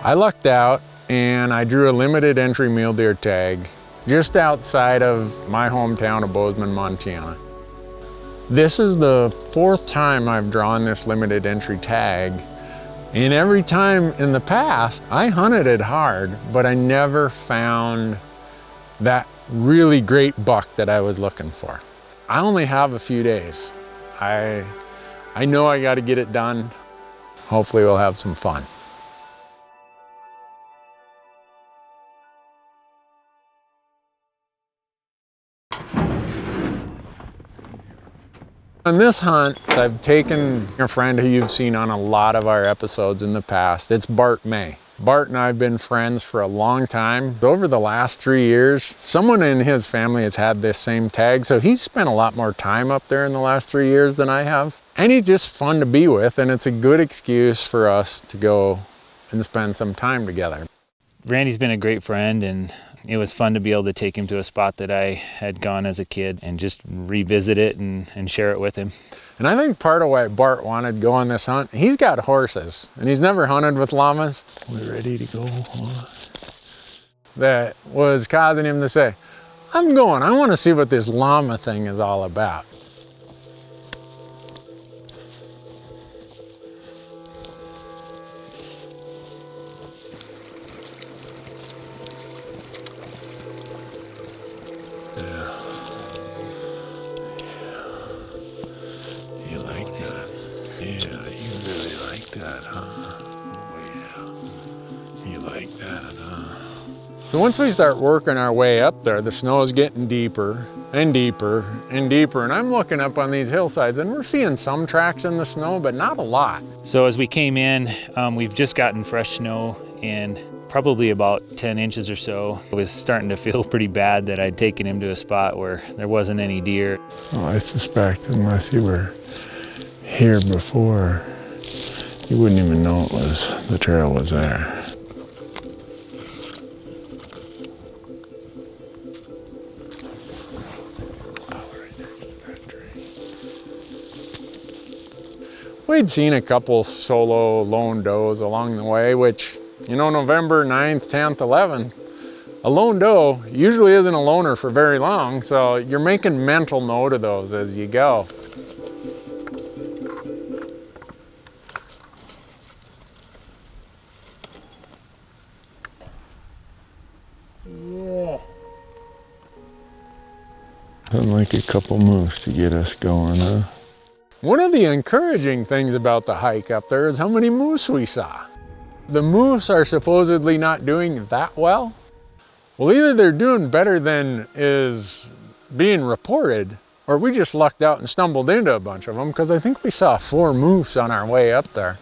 I lucked out and I drew a limited entry mule deer tag just outside of my hometown of Bozeman, Montana. This is the 4th time I've drawn this limited entry tag, and every time in the past I hunted it hard, but I never found that really great buck that I was looking for. I only have a few days. I know I got to get it done. Hopefully we'll have some fun. On this hunt, I've taken a friend who you've seen on a lot of our episodes in the past. It's Bart May. Bart and I have been friends for a long time. Over the last 3 years, someone in his family has had this same tag, so he's spent a lot more time up there in the last 3 years than I have. And he's just fun to be with, and it's a good excuse for us to go and spend some time together. Randy's been a great friend, and it was fun to be able to take him to a spot that I had gone as a kid and just revisit it and share it with him. And I think part of why Bart wanted to go on this hunt, he's got horses and he's never hunted with llamas. We're ready to go. That was causing him to say, I'm going, I want to see what this llama thing is all about. So once we start working our way up there, the snow is getting deeper and deeper and deeper. And I'm looking up on these hillsides and we're seeing some tracks in the snow, but not a lot. So as we came in, we've just gotten fresh snow and probably about 10 inches or so. It was starting to feel pretty bad that I'd taken him to a spot where there wasn't any deer. Well, I suspect unless you were here before, you wouldn't even know the trail was there. We'd seen a couple solo lone does along the way, which, you know, November 9th, 10th, 11th, a lone doe usually isn't a loner for very long, so you're making mental note of those as you go. Yeah. I'd like a couple moose to get us going, huh? One of the encouraging things about the hike up there is how many moose we saw. The moose are supposedly not doing that well. Well, either they're doing better than is being reported, or we just lucked out and stumbled into a bunch of them, because I think we saw 4 moose on our way up there.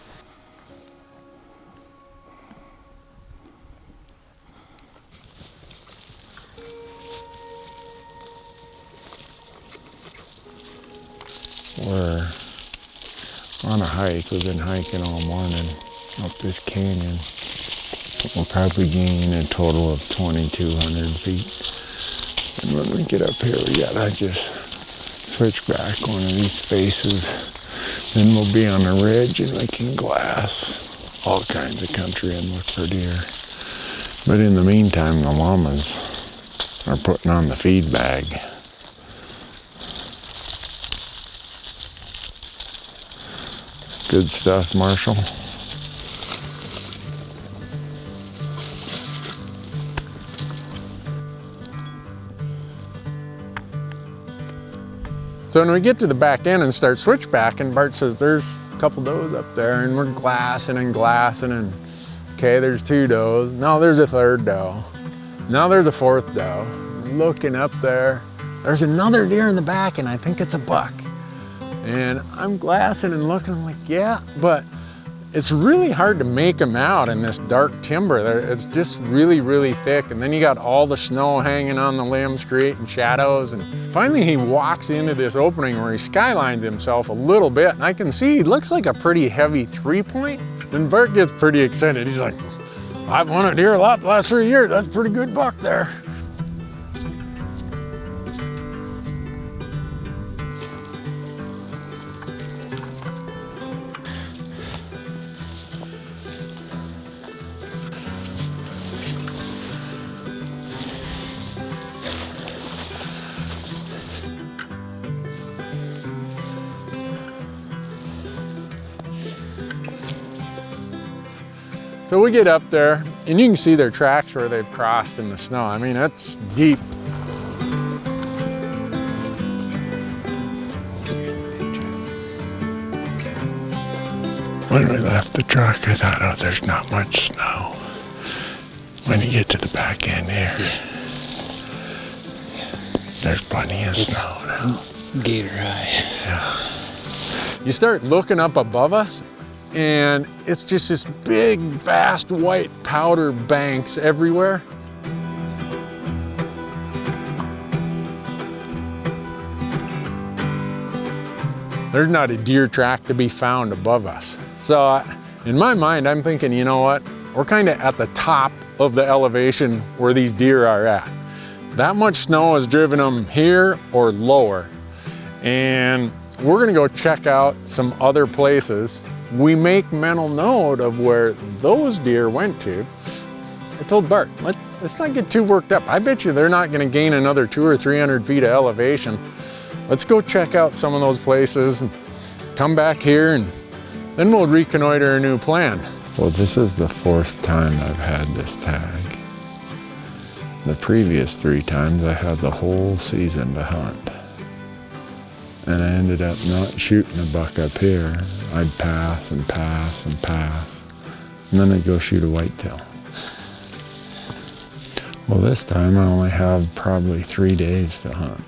We're on a hike. We've been hiking all morning up this canyon. We'll probably gain a total of 2,200 feet. And when we get up here, we gotta just switch back one of these spaces. Then we'll be on a ridge and we can glass all kinds of country and look for deer. But in the meantime, the llamas are putting on the feed bag. Good stuff, Marshall. So when we get to the back end and start switchbacking, Bart says there's a couple does up there, and we're glassing and okay, there's 2 does. Now there's a 3rd doe. Now there's a 4th doe. Looking up there, there's another deer in the back, and I think it's a buck. And I'm glassing and looking, I'm like, yeah, but it's really hard to make them out in this dark timber. It's just really, really thick. And then you got all the snow hanging on the limbs, creating shadows. And finally he walks into this opening where he skylines himself a little bit. And I can see he looks like a pretty heavy 3-point. And Bart gets pretty excited. He's like, I've hunted deer a lot the last 3 years. That's a pretty good buck there. So we get up there and you can see their tracks where they've crossed in the snow. I mean, it's deep. When we left the truck, I thought, oh, there's not much snow. When you get to the back end here, there's plenty of snow now. Gator high. Yeah. You start looking up above us, and it's just this big, vast white powder banks everywhere. There's not a deer track to be found above us. So in my mind, I'm thinking, you know what? We're kind of at the top of the elevation where these deer are at. That much snow has driven them here or lower. And we're gonna go check out some other places. We make mental note of where those deer went to. I told Bart, let's not get too worked up. I bet you they're not gonna gain another 200 or 300 feet of elevation. Let's go check out some of those places and come back here, and then we'll reconnoiter a new plan. Well, this is the 4th time I've had this tag. The previous 3 times I had the whole season to hunt. And I ended up not shooting a buck up here. I'd pass and pass and pass, and then I'd go shoot a whitetail. Well, this time I only have probably 3 days to hunt.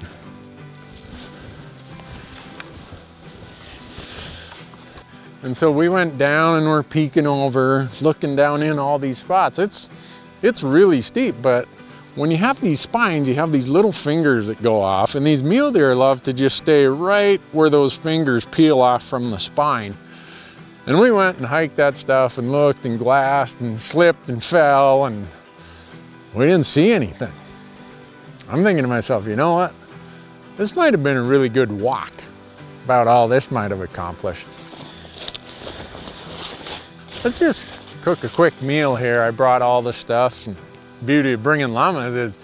And so we went down and we're peeking over, looking down in all these spots. It's really steep, but when you have these spines, you have these little fingers that go off, and these mule deer love to just stay right where those fingers peel off from the spine. And we went and hiked that stuff and looked and glassed and slipped and fell, and we didn't see anything. I'm thinking to myself, you know what? This might have been a really good walk. About all this might have accomplished. Let's just cook a quick meal here. I brought all the stuff. And the beauty of bringing llamas is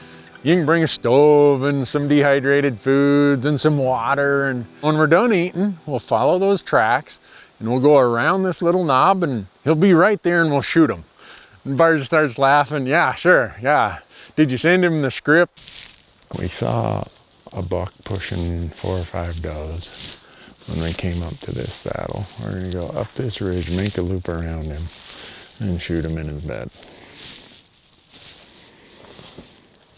you can bring a stove and some dehydrated foods and some water. And when we're done eating, we'll follow those tracks and we'll go around this little knob and he'll be right there and we'll shoot him. And Bart starts laughing. Yeah, sure, yeah. Did you send him the script? We saw a buck pushing 4 or 5 does. When they came up to this saddle, we're gonna go up this ridge, make a loop around him, and shoot him in his bed.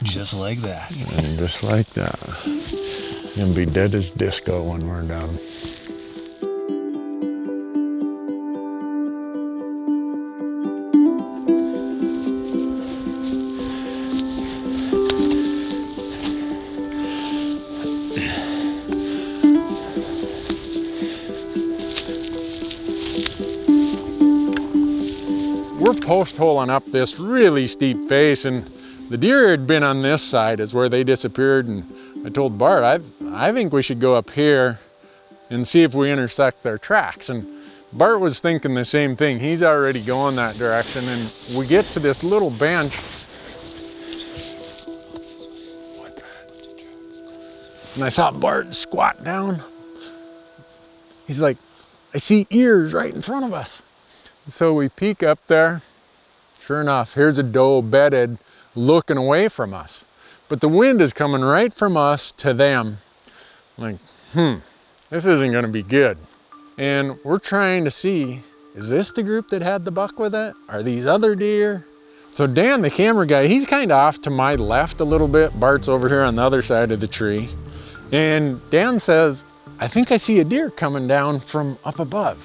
Just like that. And just like that. He'll be dead as disco when we're done. We're post-holing up this really steep face, and the deer had been on this side is where they disappeared, and I told Bart, I think we should go up here and see if we intersect their tracks. And Bart was thinking the same thing. He's already going that direction, and we get to this little bench. And I saw Bart squat down. He's like, I see ears right in front of us. So we peek up there. Sure enough, here's a doe bedded looking away from us. But the wind is coming right from us to them. I'm like, this isn't gonna be good. And we're trying to see, is this the group that had the buck with it? Are these other deer? So Dan, the camera guy, he's kind of off to my left a little bit. Bart's over here on the other side of the tree. And Dan says, I think I see a deer coming down from up above.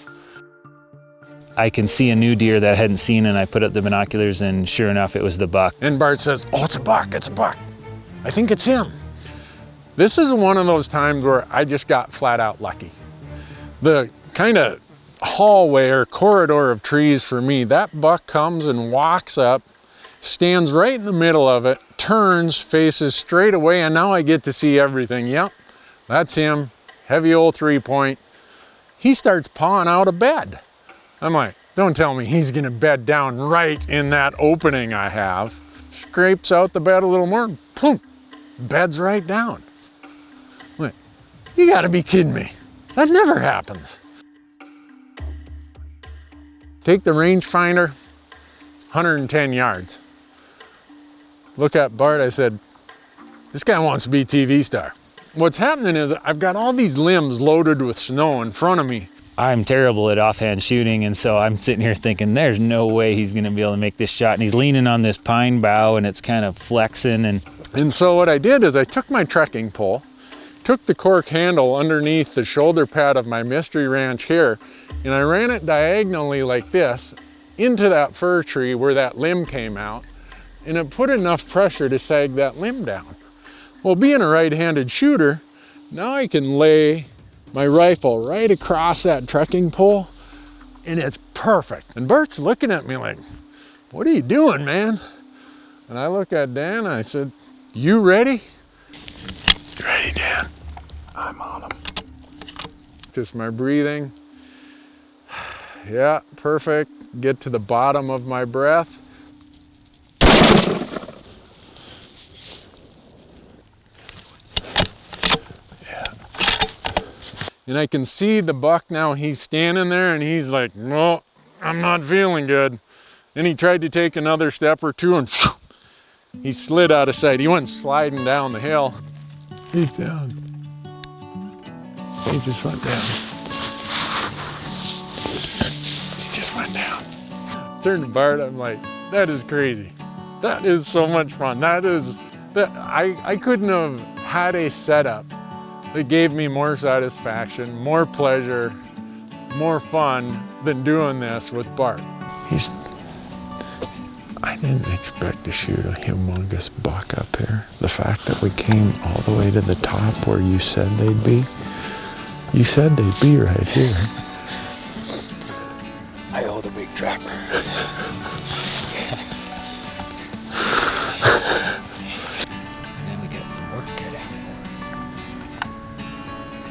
I can see a new deer that I hadn't seen, and I put up the binoculars, and sure enough, it was the buck. And Bart says, oh, it's a buck, it's a buck. I think it's him. This is one of those times where I just got flat out lucky. The kind of hallway or corridor of trees for me, that buck comes and walks up, stands right in the middle of it, turns, faces straight away, and now I get to see everything. Yep, that's him, heavy old 3-point. He starts pawing out a bed. I'm like, don't tell me he's gonna bed down right in that opening I have. Scrapes out the bed a little more, boom, beds right down. I'm like, you gotta be kidding me. That never happens. Take the rangefinder, 110 yards. Look at Bart, I said, this guy wants to be a TV star. What's happening is I've got all these limbs loaded with snow in front of me. I'm terrible at offhand shooting, and so I'm sitting here thinking there's no way he's gonna be able to make this shot. And he's leaning on this pine bough and it's kind of flexing. And so what I did is I took my trekking pole, took the cork handle underneath the shoulder pad of my Mystery Ranch here, and I ran it diagonally like this into that fir tree where that limb came out, and it put enough pressure to sag that limb down. Well, being a right-handed shooter, now I can lay my rifle right across that trekking pole, and it's perfect. And Bart's looking at me like, what are you doing, man? And I look at Dan and I said, you ready? Ready, Dan? I'm on him. Just my breathing. Yeah, perfect. Get to the bottom of my breath. And I can see the buck now, he's standing there and he's like, no, I'm not feeling good. And he tried to take another step or two and he slid out of sight. He went sliding down the hill. He's down. He just went down. He just went down. Turned to Bart, I'm like, that is crazy. That is so much fun. I couldn't have had a setup that gave me more satisfaction, more pleasure, more fun than doing this with Bart. I didn't expect to shoot a humongous buck up here. The fact that we came all the way to the top where you said they'd be, right here. I owe the big trapper. Then we got some work cut out for us.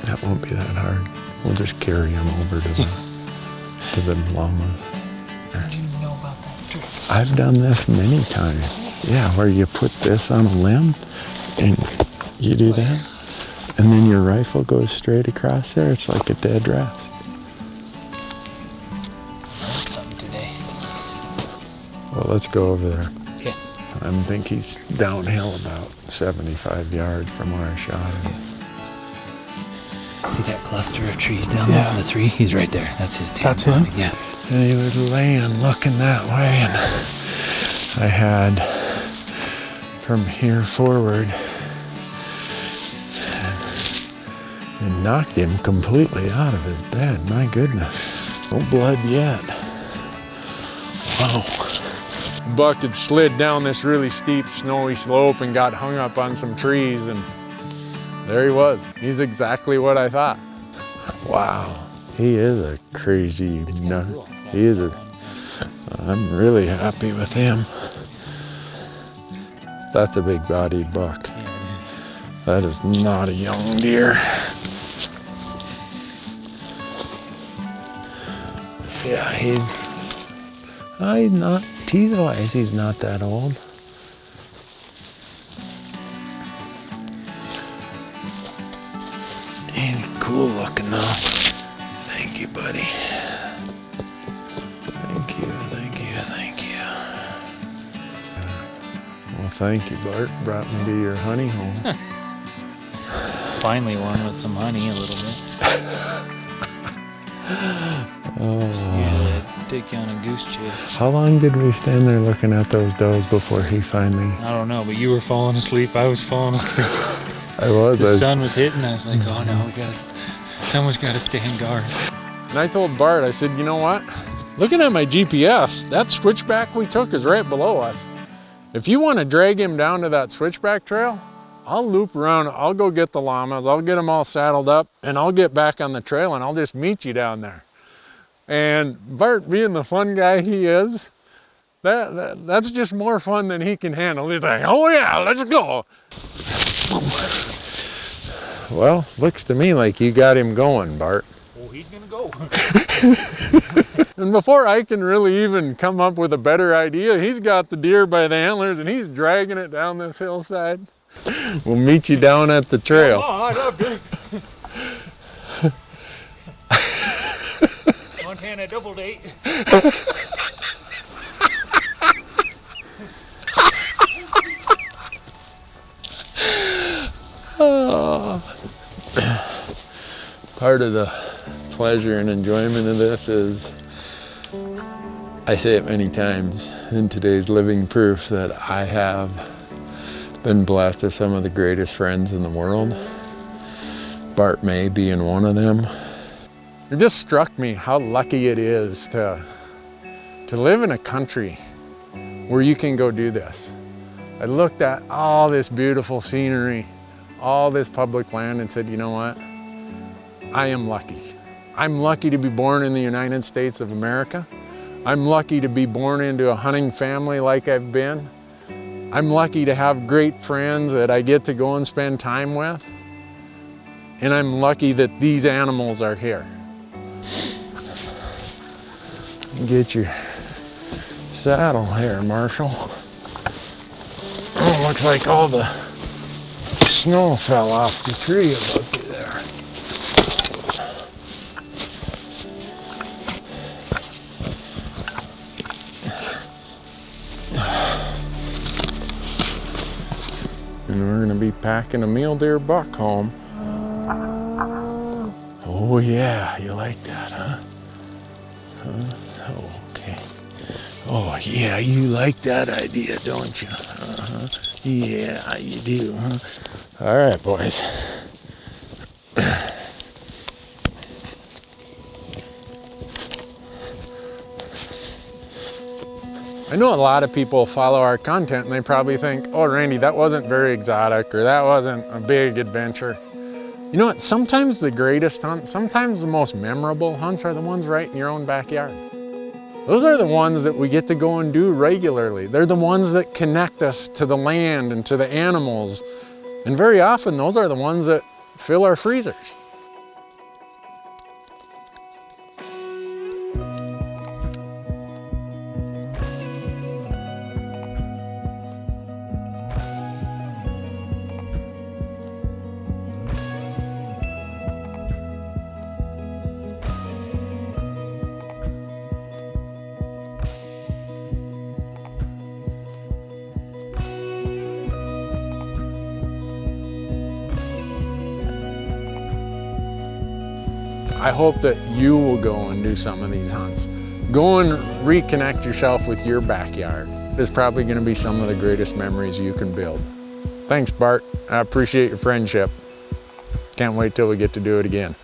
That won't be that hard. We'll just carry him over to the llamas. Do you know about that trick? I've done this many times. Yeah, where you put this on a limb and you do that, and then your rifle goes straight across there. It's like a dead rest. Learned something today. Well, let's go over there. Okay. I think he's downhill about 75 yards from where I shot him. See that cluster of trees down there? The three? He's right there. That's his tan. That's him? Yeah. And he was laying looking that way, and I had from here forward and knocked him completely out of his bed. My goodness. No blood yet. Wow. Buck had slid down this really steep snowy slope and got hung up on some trees, and there he was. He's exactly what I thought. Wow. He is a crazy nut. Cool. He is I'm really happy with him. That's a big bodied buck. Yeah, it is. That is not a young deer. Yeah, teeth-wise, he's not that old. He's cool looking though. Thank you, buddy. Thank you. Well, thank you, Bart. Brought me to your honey home. Finally one with some honey a little bit. Oh. Yeah, take you on a goose chase. How long did we stand there looking at those does before he finally... I don't know, but you were falling asleep. I was falling asleep. I was. The sun was hitting. I was like, oh no, someone's got to stand guard. And I told Bart, I said, you know what? Looking at my GPS, that switchback we took is right below us. If you want to drag him down to that switchback trail, I'll loop around, I'll go get the llamas, I'll get them all saddled up, and I'll get back on the trail and I'll just meet you down there. And Bart, being the fun guy he is, that's just more fun than he can handle. He's like, oh yeah, let's go. Well, looks to me like you got him going, Bart. Well, he's gonna go. And before I can really even come up with a better idea, he's got the deer by the antlers and he's dragging it down this hillside. We'll meet you down at the trail. Oh, I love it. Montana double date. Part of the pleasure and enjoyment of this is, I say it many times, in today's living proof that I have been blessed with some of the greatest friends in the world, Bart May being one of them. It just struck me how lucky it is to live in a country where you can go do this. I looked at all this beautiful scenery, all this public land, and said, you know what? I am lucky. I'm lucky to be born in the United States of America. I'm lucky to be born into a hunting family like I've been. I'm lucky to have great friends that I get to go and spend time with. And I'm lucky that these animals are here. Get your saddle here, Marshall. Oh, looks like all the snow fell off the tree above you there. And we're gonna be packing a mule deer buck home. Oh yeah, you like that, huh? Oh, okay. Oh yeah, you like that idea, don't you? Uh-huh. Yeah, you do, huh? All right, boys. I know a lot of people follow our content and they probably think, oh, Randy, that wasn't very exotic, or that wasn't a big adventure. You know what? Sometimes the greatest hunts, sometimes the most memorable hunts are the ones right in your own backyard. Those are the ones that we get to go and do regularly. They're the ones that connect us to the land and to the animals. And very often, those are the ones that fill our freezers. I hope that you will go and do some of these hunts. Go and reconnect yourself with your backyard. It's probably going to be some of the greatest memories you can build. Thanks, Bart. I appreciate your friendship. Can't wait till we get to do it again.